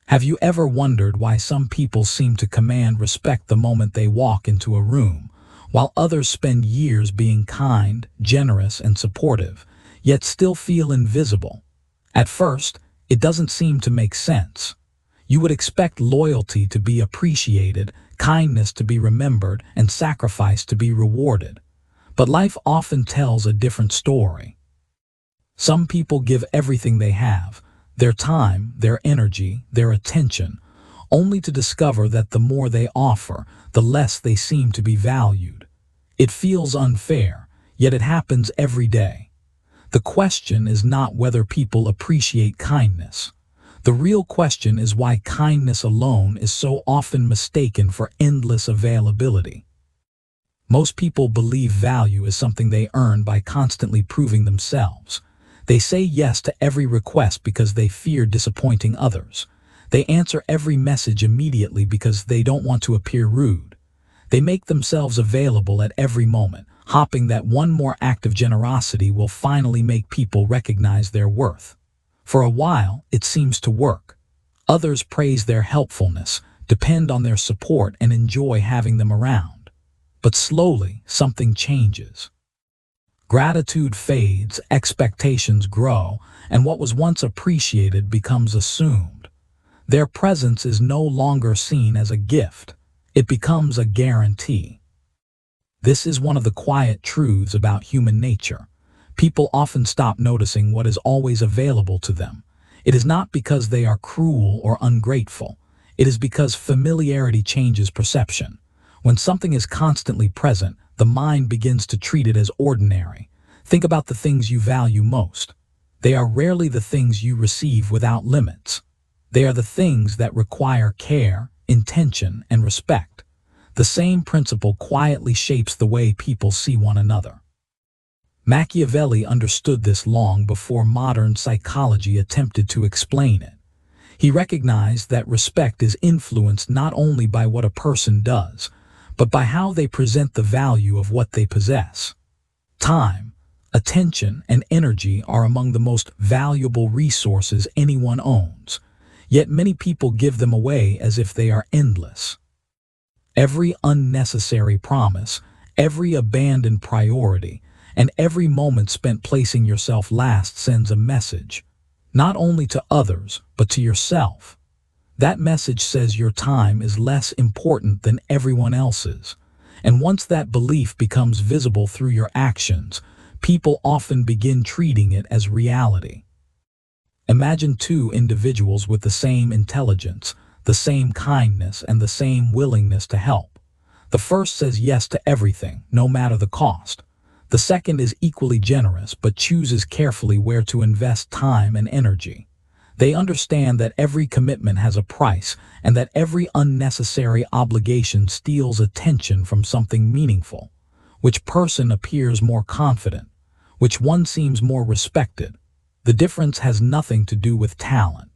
Have you ever wondered why some people seem to command respect the moment they walk into a room, while others spend years being kind, generous, and supportive, yet still feel invisible? At first, it doesn't seem to make sense. You would expect loyalty to be appreciated, kindness to be remembered, and sacrifice to be rewarded. But life often tells a different story. Some people give everything they have, their time, their energy, their attention, only to discover that the more they offer, the less they seem to be valued. It feels unfair, yet it happens every day. The question is not whether people appreciate kindness. The real question is why kindness alone is so often mistaken for endless availability. Most people believe value is something they earn by constantly proving themselves. They say yes to every request because they fear disappointing others. They answer every message immediately because they don't want to appear rude. They make themselves available at every moment, hoping that one more act of generosity will finally make people recognize their worth. For a while, it seems to work. Others praise their helpfulness, depend on their support, and enjoy having them around. But slowly, something changes. Gratitude fades, expectations grow, and what was once appreciated becomes assumed. Their presence is no longer seen as a gift. It becomes a guarantee. This is one of the quiet truths about human nature. People often stop noticing what is always available to them. It is not because they are cruel or ungrateful. It is because familiarity changes perception. When something is constantly present, the mind begins to treat it as ordinary. Think about the things you value most. They are rarely the things you receive without limits. They are the things that require care, intention, and respect. The same principle quietly shapes the way people see one another. Machiavelli understood this long before modern psychology attempted to explain it. He recognized that respect is influenced not only by what a person does, but by how they present the value of what they possess. Time, attention, and energy are among the most valuable resources anyone owns, yet many people give them away as if they are endless. Every unnecessary promise, every abandoned priority, and every moment spent placing yourself last sends a message, not only to others, but to yourself. That message says your time is less important than everyone else's. And once that belief becomes visible through your actions, people often begin treating it as reality. Imagine two individuals with the same intelligence, the same kindness, and the same willingness to help. The first says yes to everything, no matter the cost. The second is equally generous but chooses carefully where to invest time and energy. They understand that every commitment has a price and that every unnecessary obligation steals attention from something meaningful. Which person appears more confident? Which one seems more respected? The difference has nothing to do with talent.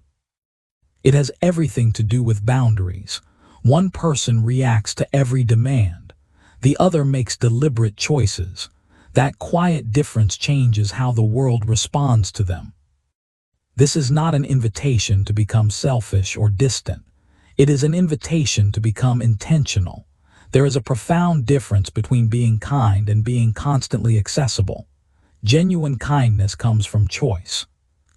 It has everything to do with boundaries. One person reacts to every demand. The other makes deliberate choices. That quiet difference changes how the world responds to them. This is not an invitation to become selfish or distant. It is an invitation to become intentional. There is a profound difference between being kind and being constantly accessible. Genuine kindness comes from choice.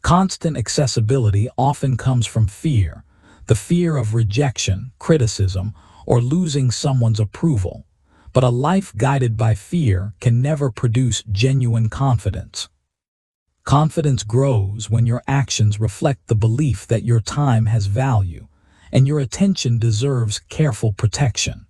Constant accessibility often comes from fear, the fear of rejection, criticism, or losing someone's approval. But a life guided by fear can never produce genuine confidence. Confidence grows when your actions reflect the belief that your time has value and your attention deserves careful protection.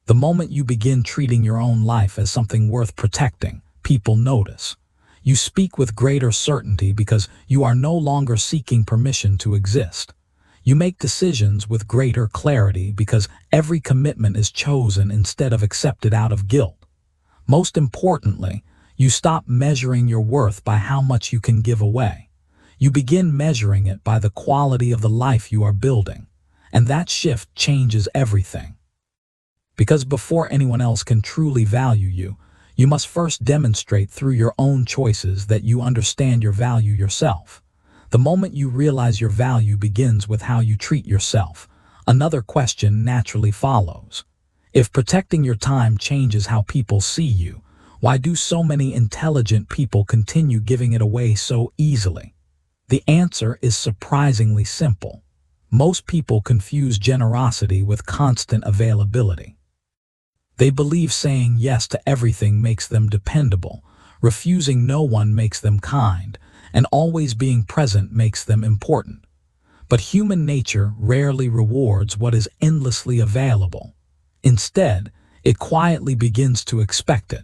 The moment you begin treating your own life as something worth protecting, people notice. You speak with greater certainty because you are no longer seeking permission to exist. You make decisions with greater clarity because every commitment is chosen instead of accepted out of guilt. Most importantly, you stop measuring your worth by how much you can give away. You begin measuring it by the quality of the life you are building, and that shift changes everything. Because before anyone else can truly value you, you must first demonstrate through your own choices that you understand your value yourself. The moment you realize your value begins with how you treat yourself, another question naturally follows. If protecting your time changes how people see you, why do so many intelligent people continue giving it away so easily? The answer is surprisingly simple. Most people confuse generosity with constant availability. They believe saying yes to everything makes them dependable, refusing no one makes them kind, and always being present makes them important. But human nature rarely rewards what is endlessly available. Instead, it quietly begins to expect it.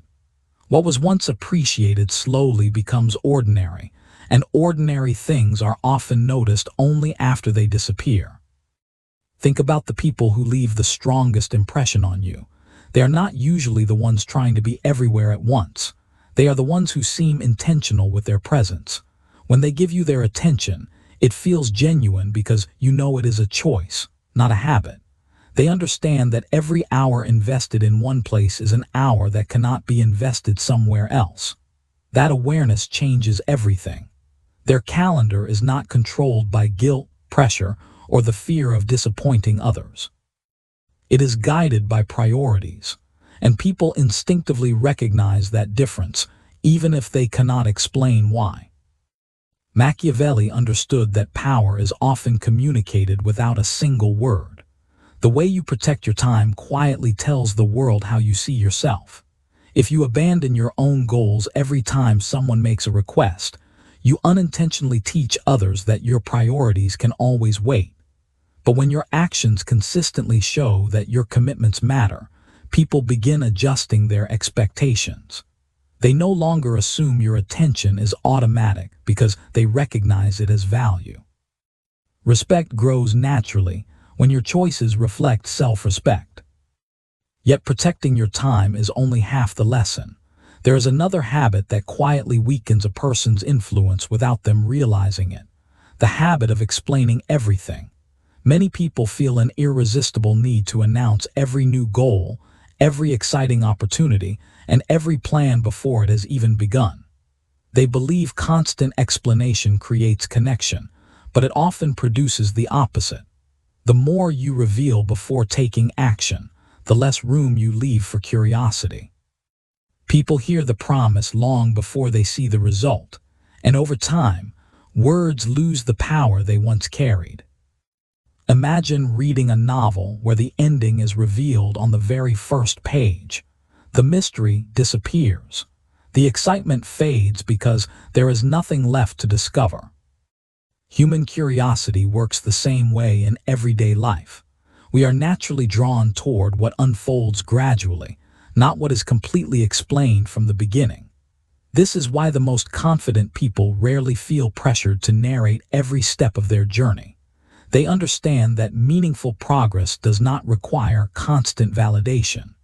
What was once appreciated slowly becomes ordinary, and ordinary things are often noticed only after they disappear. Think about the people who leave the strongest impression on you. They are not usually the ones trying to be everywhere at once. They are the ones who seem intentional with their presence. When they give you their attention, it feels genuine because you know it is a choice, not a habit. They understand that every hour invested in one place is an hour that cannot be invested somewhere else. That awareness changes everything. Their calendar is not controlled by guilt, pressure, or the fear of disappointing others. It is guided by priorities, and people instinctively recognize that difference, even if they cannot explain why. Machiavelli understood that power is often communicated without a single word. The way you protect your time quietly tells the world how you see yourself. If you abandon your own goals every time someone makes a request, you unintentionally teach others that your priorities can always wait. But when your actions consistently show that your commitments matter, people begin adjusting their expectations. They no longer assume your attention is automatic because they recognize it as value. Respect grows naturally when your choices reflect self-respect. Yet protecting your time is only half the lesson. There is another habit that quietly weakens a person's influence without them realizing it: the habit of explaining everything. Many people feel an irresistible need to announce every new goal, every exciting opportunity, and every plan before it has even begun. They believe constant explanation creates connection, but it often produces the opposite. The more you reveal before taking action, the less room you leave for curiosity. People hear the promise long before they see the result, and over time, words lose the power they once carried. Imagine reading a novel where the ending is revealed on the very first page. The mystery disappears. The excitement fades because there is nothing left to discover. Human curiosity works the same way in everyday life. We are naturally drawn toward what unfolds gradually, not what is completely explained from the beginning. This is why the most confident people rarely feel pressured to narrate every step of their journey. They understand that meaningful progress does not require constant validation.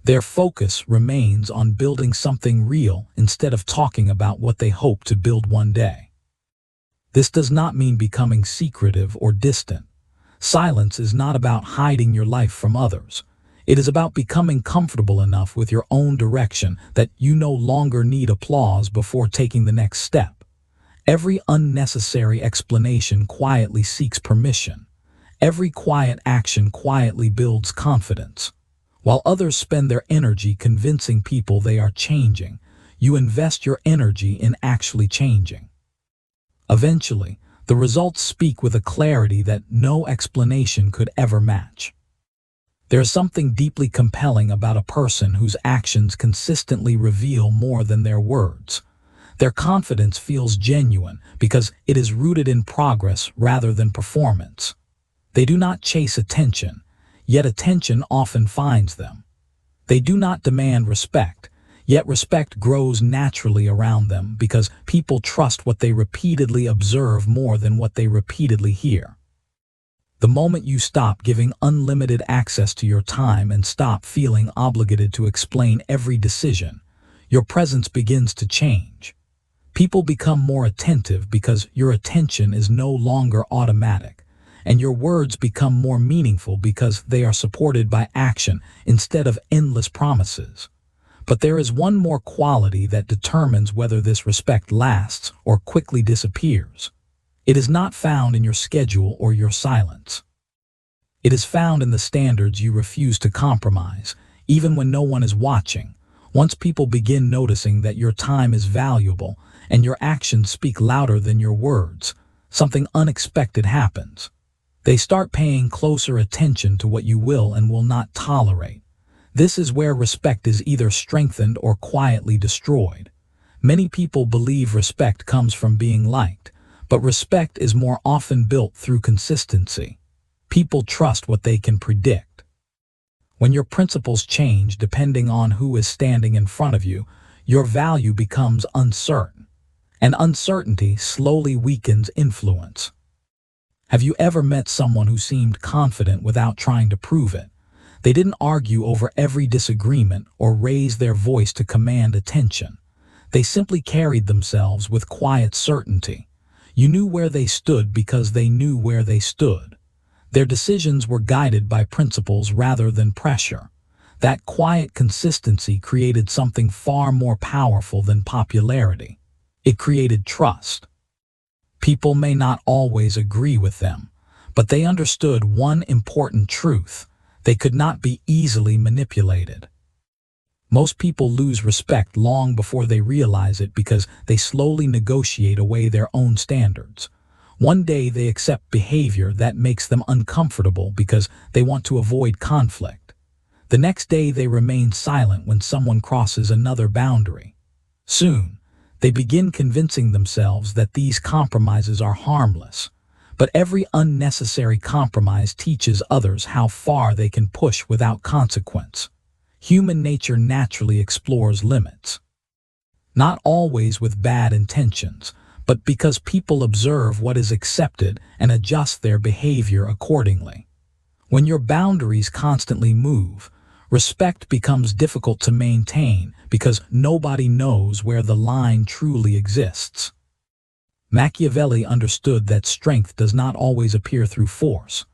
Their focus remains on building something real instead of talking about what they hope to build one day. This does not mean becoming secretive or distant. Silence is not about hiding your life from others. It is about becoming comfortable enough with your own direction that you no longer need applause before taking the next step. Every unnecessary explanation quietly seeks permission. Every quiet action quietly builds confidence. While others spend their energy convincing people they are changing, you invest your energy in actually changing. Eventually, the results speak with a clarity that no explanation could ever match. There is something deeply compelling about a person whose actions consistently reveal more than their words. Their confidence feels genuine because it is rooted in progress rather than performance. They do not chase attention, yet attention often finds them. They do not demand respect, yet respect grows naturally around them because people trust what they repeatedly observe more than what they repeatedly hear. The moment you stop giving unlimited access to your time and stop feeling obligated to explain every decision, your presence begins to change. People become more attentive because your attention is no longer automatic, and your words become more meaningful because they are supported by action instead of endless promises. But there is one more quality that determines whether this respect lasts or quickly disappears. It is not found in your schedule or your silence. It is found in the standards you refuse to compromise, even when no one is watching. Once people begin noticing that your time is valuable and your actions speak louder than your words, something unexpected happens. They start paying closer attention to what you will and will not tolerate. This is where respect is either strengthened or quietly destroyed. Many people believe respect comes from being liked, but respect is more often built through consistency. People trust what they can predict. When your principles change depending on who is standing in front of you, your value becomes uncertain, and uncertainty slowly weakens influence. Have you ever met someone who seemed confident without trying to prove it? They didn't argue over every disagreement or raise their voice to command attention. They simply carried themselves with quiet certainty. You knew where they stood because they knew where they stood. Their decisions were guided by principles rather than pressure. That quiet consistency created something far more powerful than popularity. It created trust. People may not always agree with them, but they understood one important truth: they could not be easily manipulated. Most people lose respect long before they realize it because they slowly negotiate away their own standards. One day they accept behavior that makes them uncomfortable because they want to avoid conflict. The next day they remain silent when someone crosses another boundary. Soon, they begin convincing themselves that these compromises are harmless. But every unnecessary compromise teaches others how far they can push without consequence. Human nature naturally explores limits. Not always with bad intentions, but because people observe what is accepted and adjust their behavior accordingly. When your boundaries constantly move, respect becomes difficult to maintain because nobody knows where the line truly exists. Machiavelli understood that strength does not always appear through force.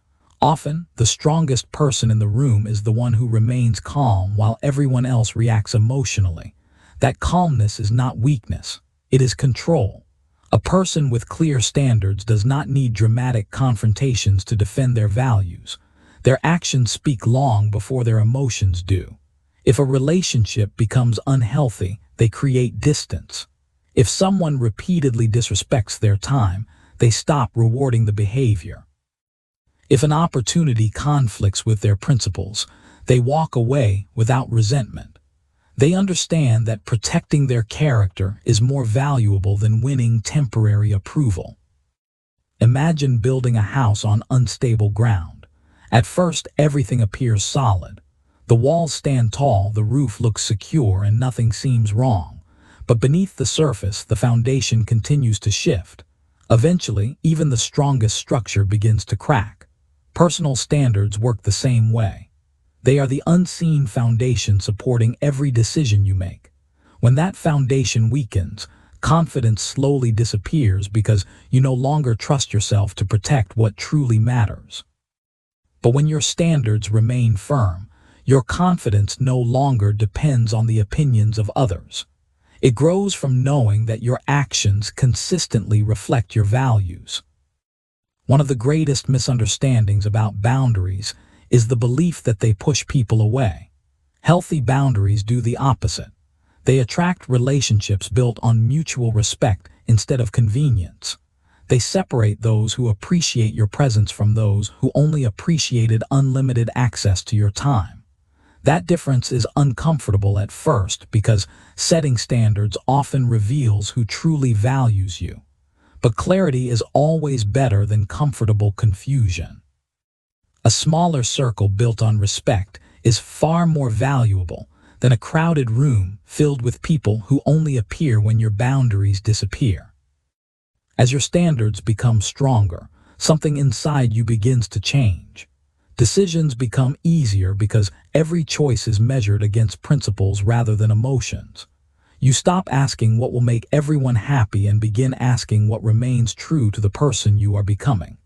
Often, the strongest person in the room is the one who remains calm while everyone else reacts emotionally. That calmness is not weakness, it is control. A person with clear standards does not need dramatic confrontations to defend their values. Their actions speak long before their emotions do. If a relationship becomes unhealthy, they create distance. If someone repeatedly disrespects their time, they stop rewarding the behavior. If an opportunity conflicts with their principles, they walk away without resentment. They understand that protecting their character is more valuable than winning temporary approval. Imagine building a house on unstable ground. At first, everything appears solid. The walls stand tall, the roof looks secure, and nothing seems wrong. But beneath the surface, the foundation continues to shift. Eventually, even the strongest structure begins to crack. Personal standards work the same way. They are the unseen foundation supporting every decision you make. When that foundation weakens, confidence slowly disappears because you no longer trust yourself to protect what truly matters. But when your standards remain firm, your confidence no longer depends on the opinions of others. It grows from knowing that your actions consistently reflect your values. One of the greatest misunderstandings about boundaries is the belief that they push people away. Healthy boundaries do the opposite. They attract relationships built on mutual respect instead of convenience. They separate those who appreciate your presence from those who only appreciated unlimited access to your time. That difference is uncomfortable at first because setting standards often reveals who truly values you. But clarity is always better than comfortable confusion. A smaller circle built on respect is far more valuable than a crowded room filled with people who only appear when your boundaries disappear. As your standards become stronger, something inside you begins to change. Decisions become easier because every choice is measured against principles rather than emotions. You stop asking what will make everyone happy and begin asking what remains true to the person you are becoming.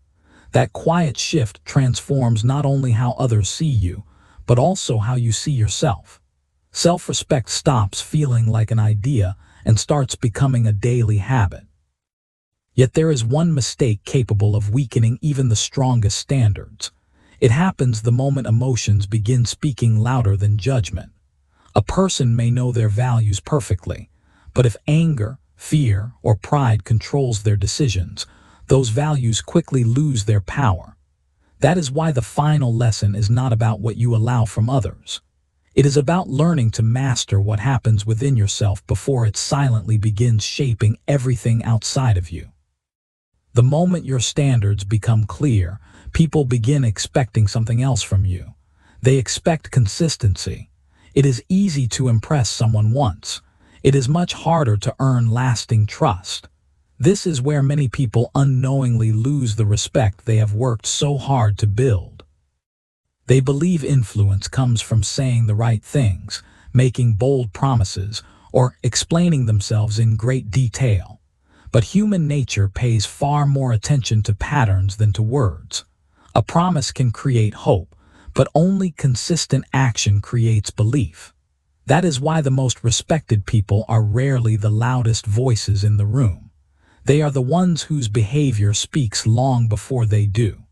That quiet shift transforms not only how others see you, but also how you see yourself. Self-respect stops feeling like an idea and starts becoming a daily habit. Yet there is one mistake capable of weakening even the strongest standards. It happens the moment emotions begin speaking louder than judgment. A person may know their values perfectly, but if anger, fear, or pride controls their decisions, those values quickly lose their power. That is why the final lesson is not about what you allow from others. It is about learning to master what happens within yourself before it silently begins shaping everything outside of you. The moment your standards become clear, people begin expecting something else from you. They expect consistency. It is easy to impress someone once. It is much harder to earn lasting trust. This is where many people unknowingly lose the respect they have worked so hard to build. They believe influence comes from saying the right things, making bold promises, or explaining themselves in great detail. But human nature pays far more attention to patterns than to words. A promise can create hope, but only consistent action creates belief. That is why the most respected people are rarely the loudest voices in the room. They are the ones whose behavior speaks long before they do.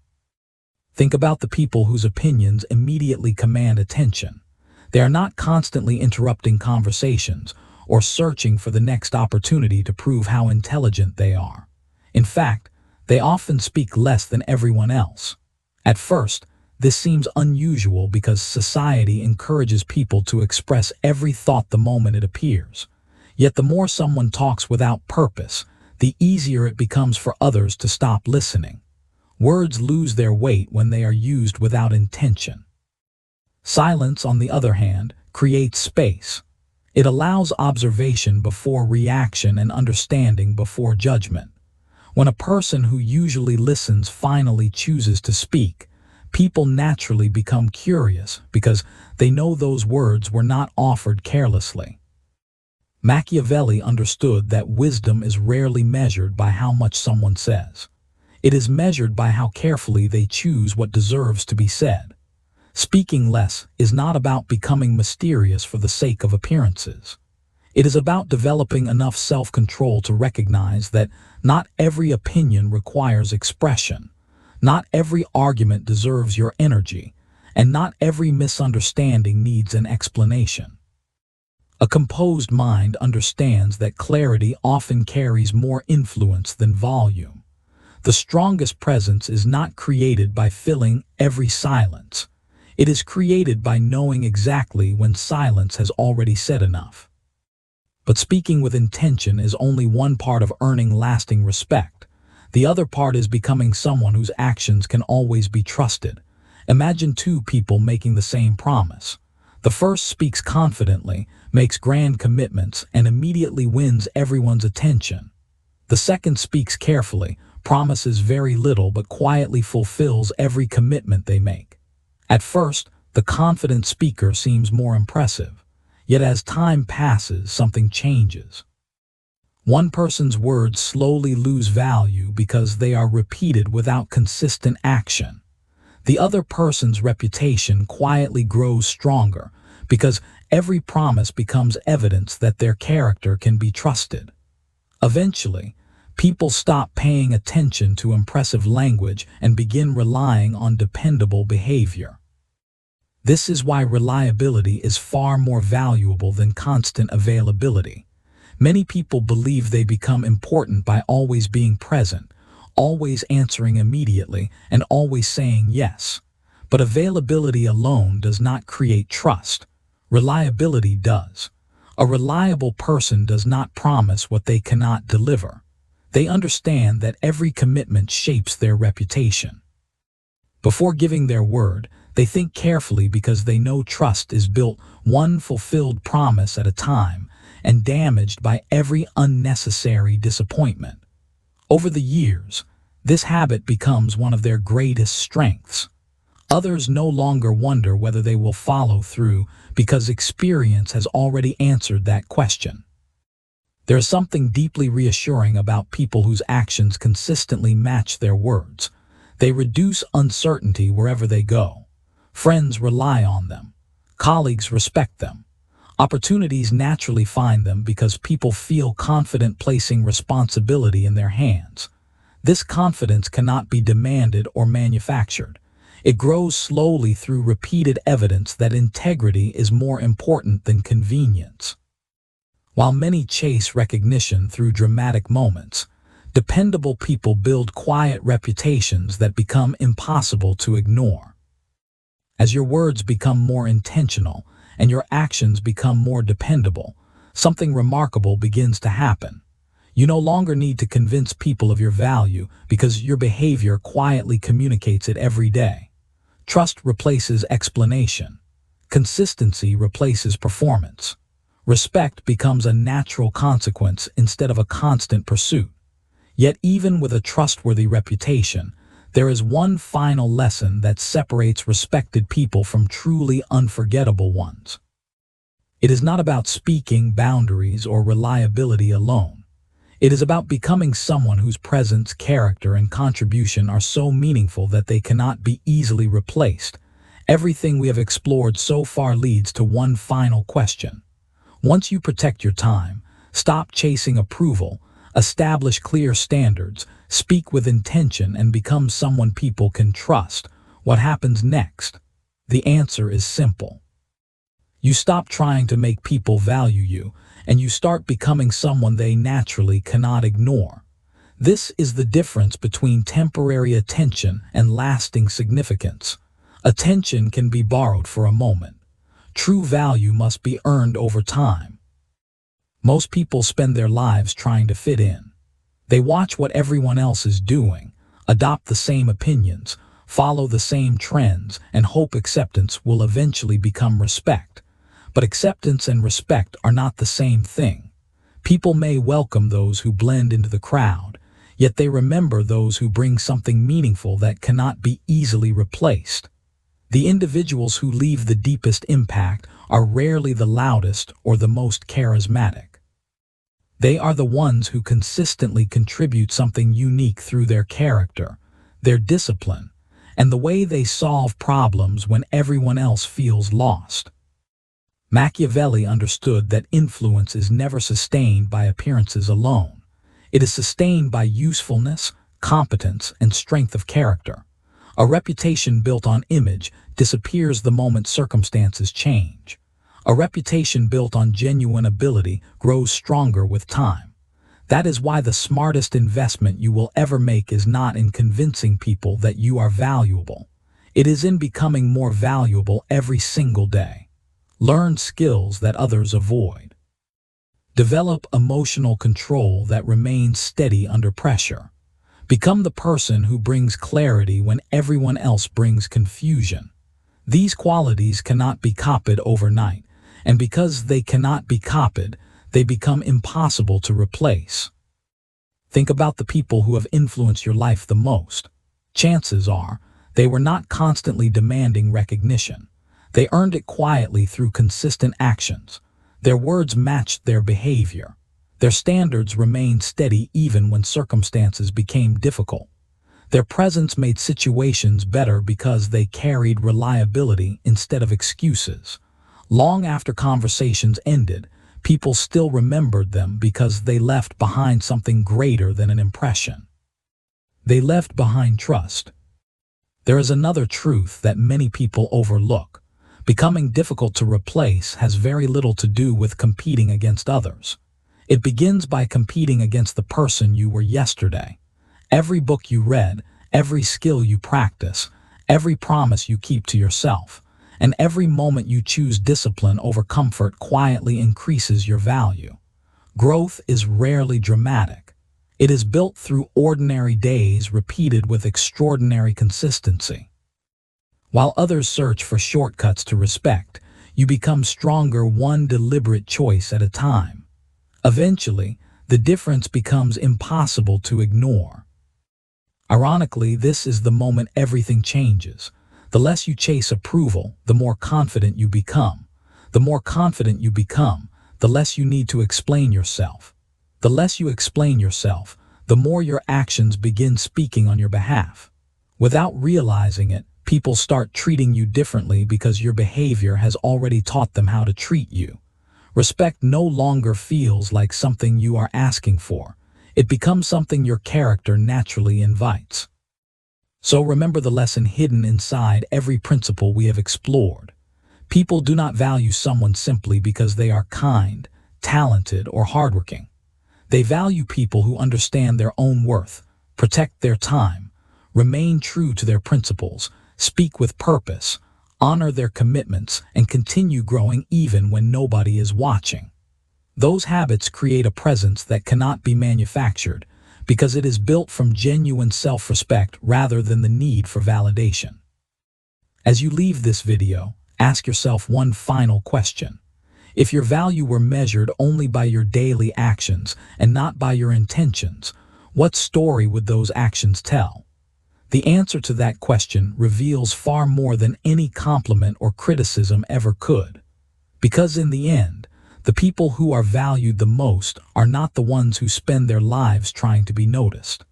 Think about the people whose opinions immediately command attention. They are not constantly interrupting conversations or searching for the next opportunity to prove how intelligent they are. In fact, they often speak less than everyone else. At first, this seems unusual because society encourages people to express every thought the moment it appears. Yet the more someone talks without purpose, the easier it becomes for others to stop listening. Words lose their weight when they are used without intention. Silence, on the other hand, creates space. It allows observation before reaction and understanding before judgment. When a person who usually listens finally chooses to speak, people naturally become curious because they know those words were not offered carelessly. Machiavelli understood that wisdom is rarely measured by how much someone says. It is measured by how carefully they choose what deserves to be said. Speaking less is not about becoming mysterious for the sake of appearances. It is about developing enough self-control to recognize that not every opinion requires expression, not every argument deserves your energy, and not every misunderstanding needs an explanation. A composed mind understands that clarity often carries more influence than volume. The strongest presence is not created by filling every silence. It is created by knowing exactly when silence has already said enough. But speaking with intention is only one part of earning lasting respect. The other part is becoming someone whose actions can always be trusted. Imagine two people making the same promise. The first speaks confidently, makes grand commitments, and immediately wins everyone's attention. The second speaks carefully, promises very little but quietly fulfills every commitment they make. At first, the confident speaker seems more impressive, yet as time passes, something changes. One person's words slowly lose value because they are repeated without consistent action. The other person's reputation quietly grows stronger because every promise becomes evidence that their character can be trusted. Eventually, people stop paying attention to impressive language and begin relying on dependable behavior. This is why reliability is far more valuable than constant availability. Many people believe they become important by always being present, always answering immediately, and always saying yes. But availability alone does not create trust. Reliability does. A reliable person does not promise what they cannot deliver. They understand that every commitment shapes their reputation. Before giving their word, they think carefully because they know trust is built one fulfilled promise at a time and damaged by every unnecessary disappointment. Over the years, this habit becomes one of their greatest strengths. Others no longer wonder whether they will follow through because experience has already answered that question. There is something deeply reassuring about people whose actions consistently match their words. They reduce uncertainty wherever they go. Friends rely on them. Colleagues respect them. Opportunities naturally find them because people feel confident placing responsibility in their hands. This confidence cannot be demanded or manufactured. It grows slowly through repeated evidence that integrity is more important than convenience. While many chase recognition through dramatic moments, dependable people build quiet reputations that become impossible to ignore. As your words become more intentional and your actions become more dependable, something remarkable begins to happen. You no longer need to convince people of your value because your behavior quietly communicates it every day. Trust replaces explanation. Consistency replaces performance. Respect becomes a natural consequence instead of a constant pursuit. Yet even with a trustworthy reputation, there is one final lesson that separates respected people from truly unforgettable ones. It is not about speaking boundaries or reliability alone. It is about becoming someone whose presence, character, and contribution are so meaningful that they cannot be easily replaced. Everything we have explored so far leads to one final question. Once you protect your time, stop chasing approval, establish clear standards, speak with intention, and become someone people can trust, what happens next? The answer is simple. You stop trying to make people value you, and you start becoming someone they naturally cannot ignore. This is the difference between temporary attention and lasting significance. Attention can be borrowed for a moment. True value must be earned over time. Most people spend their lives trying to fit in. They watch what everyone else is doing, adopt the same opinions, follow the same trends, and hope acceptance will eventually become respect. But acceptance and respect are not the same thing. People may welcome those who blend into the crowd, yet they remember those who bring something meaningful that cannot be easily replaced. The individuals who leave the deepest impact are rarely the loudest or the most charismatic. They are the ones who consistently contribute something unique through their character, their discipline, and the way they solve problems when everyone else feels lost. Machiavelli understood that influence is never sustained by appearances alone. It is sustained by usefulness, competence, and strength of character. A reputation built on image disappears the moment circumstances change. A reputation built on genuine ability grows stronger with time. That is why the smartest investment you will ever make is not in convincing people that you are valuable. It is in becoming more valuable every single day. Learn skills that others avoid. Develop emotional control that remains steady under pressure. Become the person who brings clarity when everyone else brings confusion. These qualities cannot be copied overnight, and because they cannot be copied, they become impossible to replace. Think about the people who have influenced your life the most. Chances are, they were not constantly demanding recognition. They earned it quietly through consistent actions. Their words matched their behavior. Their standards remained steady even when circumstances became difficult. Their presence made situations better because they carried reliability instead of excuses. Long after conversations ended, people still remembered them because they left behind something greater than an impression. They left behind trust. There is another truth that many people overlook. Becoming difficult to replace has very little to do with competing against others. It begins by competing against the person you were yesterday. Every book you read, every skill you practice, every promise you keep to yourself, and every moment you choose discipline over comfort quietly increases your value. Growth is rarely dramatic. It is built through ordinary days repeated with extraordinary consistency. While others search for shortcuts to respect, you become stronger one deliberate choice at a time. Eventually, the difference becomes impossible to ignore. Ironically, this is the moment everything changes. The less you chase approval, the more confident you become. The more confident you become, the less you need to explain yourself. The less you explain yourself, the more your actions begin speaking on your behalf. Without realizing it, people start treating you differently because your behavior has already taught them how to treat you. Respect no longer feels like something you are asking for. It becomes something your character naturally invites. So remember the lesson hidden inside every principle we have explored. People do not value someone simply because they are kind, talented, or hardworking. They value people who understand their own worth, protect their time, remain true to their principles, speak with purpose, honor their commitments, and continue growing even when nobody is watching. Those habits create a presence that cannot be manufactured because it is built from genuine self-respect rather than the need for validation. As you leave this video, ask yourself one final question. If your value were measured only by your daily actions and not by your intentions, what story would those actions tell? The answer to that question reveals far more than any compliment or criticism ever could. Because in the end, the people who are valued the most are not the ones who spend their lives trying to be noticed.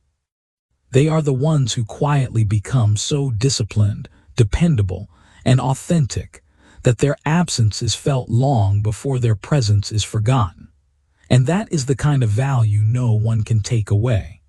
They are the ones who quietly become so disciplined, dependable, and authentic that their absence is felt long before their presence is forgotten. And that is the kind of value no one can take away.